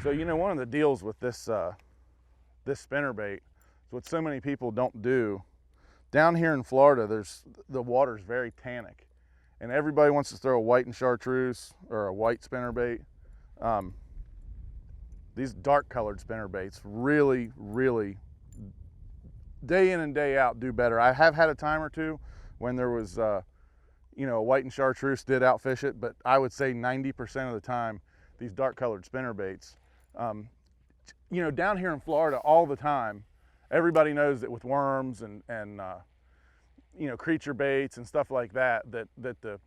So, you know, one of the deals with this this spinnerbait is what so many people don't do. Down here in Florida, the water's very tannic, and everybody wants to throw a white and chartreuse or a white spinnerbait. These dark colored spinnerbaits really, really, day in and day out, do better. I have had a time or two when there was, you know, a white and chartreuse did outfish it, but I would say 90% of the time, these dark colored spinnerbaits, you know, down here in Florida all the time, everybody knows that with worms and you know, creature baits and stuff like that, that the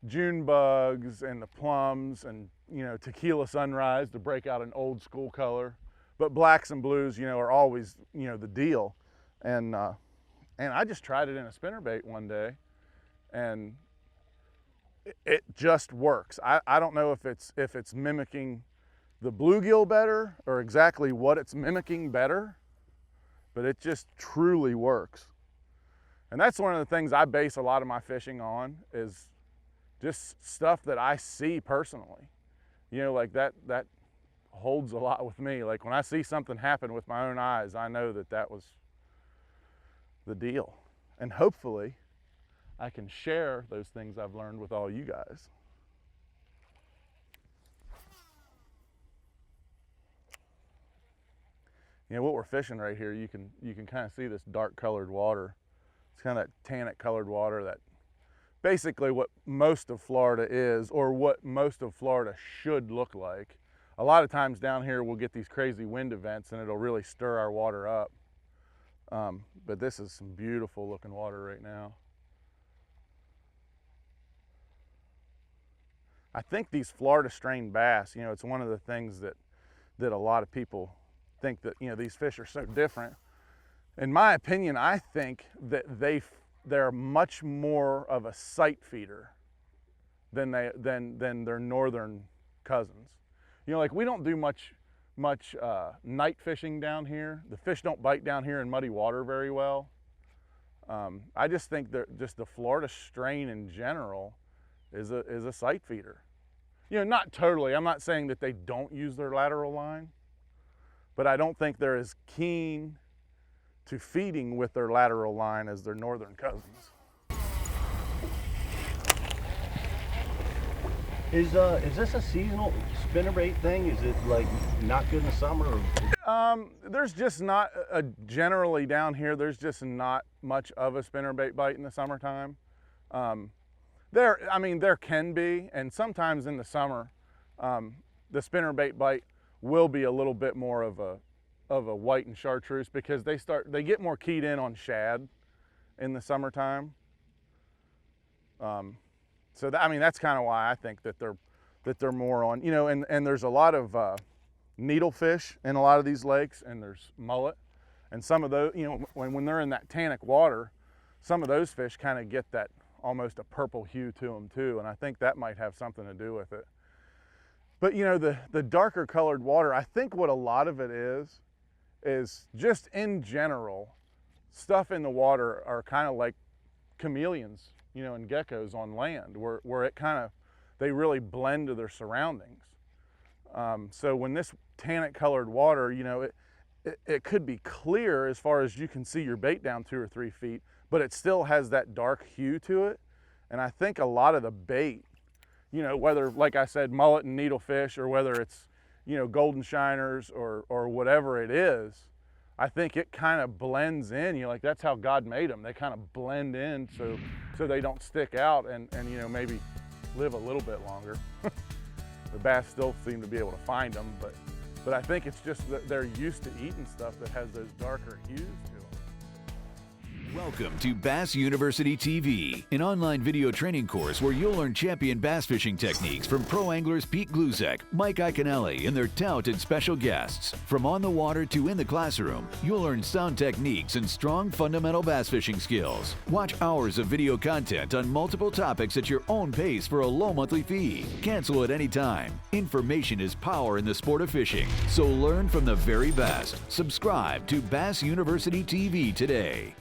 June bugs and the plums and, you know, tequila sunrise, to break out an old school color, but blacks and blues, you know, are always, you know, the deal. And I just tried it in a spinnerbait one day, and it just works. I don't know if it's mimicking the bluegill better or exactly what it's mimicking better, but it just truly works. And that's one of the things I base a lot of my fishing on, is just stuff that I see personally. You know, like that holds a lot with me. Like when I see something happen with my own eyes, I know that that was the deal. And hopefully I can share those things I've learned with all you guys. You know, what we're fishing right here, you can kind of see this dark colored water. It's kind of that tannic colored water, that basically what most of Florida is, or what most of Florida should look like. A lot of times down here we'll get these crazy wind events and it'll really stir our water up. But this is some beautiful looking water right now. I think these Florida strain bass, you know, it's one of the things that a lot of people think that, you know, these fish are so different. In my opinion, I think that they're much more of a sight feeder than their northern cousins. You know, like we don't do much night fishing down here. The fish don't bite down here in muddy water very well. I just think that just the Florida strain in general is a sight feeder. You know, not totally. I'm not saying that they don't use their lateral line, but I don't think they're as keen to feeding with their lateral line as their northern cousins. Is this a seasonal spinnerbait thing? Is it like not good in the summer? Or? There's just not generally down here. There's just not much of a spinnerbait bite in the summertime. There can be, and sometimes in the summer, the spinnerbait bite will be a little bit more of a white and chartreuse, because they get more keyed in on shad in the summertime. So that's kind of why I think that they're more on, you know, and there's a lot of needlefish in a lot of these lakes, and there's mullet, and some of those, you know, when they're in that tannic water, some of those fish kind of get that almost a purple hue to them too, and I think that might have something to do with it. But you know, the darker colored water, I think what a lot of it is just in general, stuff in the water are kind of like chameleons, you know, and geckos on land, where it kind of, they really blend to their surroundings. So when this tannic colored water, you know, it could be clear as far as you can see your bait down 2 or 3 feet, but it still has that dark hue to it. And I think a lot of the bait, you know, whether, like I said, mullet and needlefish, or whether it's, you know, golden shiners or whatever it is, I think it kind of blends in. You know, like that's how God made them. They kind of blend in so they don't stick out and you know, maybe live a little bit longer. The bass still seem to be able to find them, but I think it's just that they're used to eating stuff that has those darker hues to them. Welcome to Bass University TV, an online video training course where you'll learn champion bass fishing techniques from pro anglers Pete Gluzek, Mike Iaconelli, and their talented special guests. From on the water to in the classroom, you'll learn sound techniques and strong fundamental bass fishing skills. Watch hours of video content on multiple topics at your own pace for a low monthly fee. Cancel at any time. Information is power in the sport of fishing, so learn from the very best. Subscribe to Bass University TV today.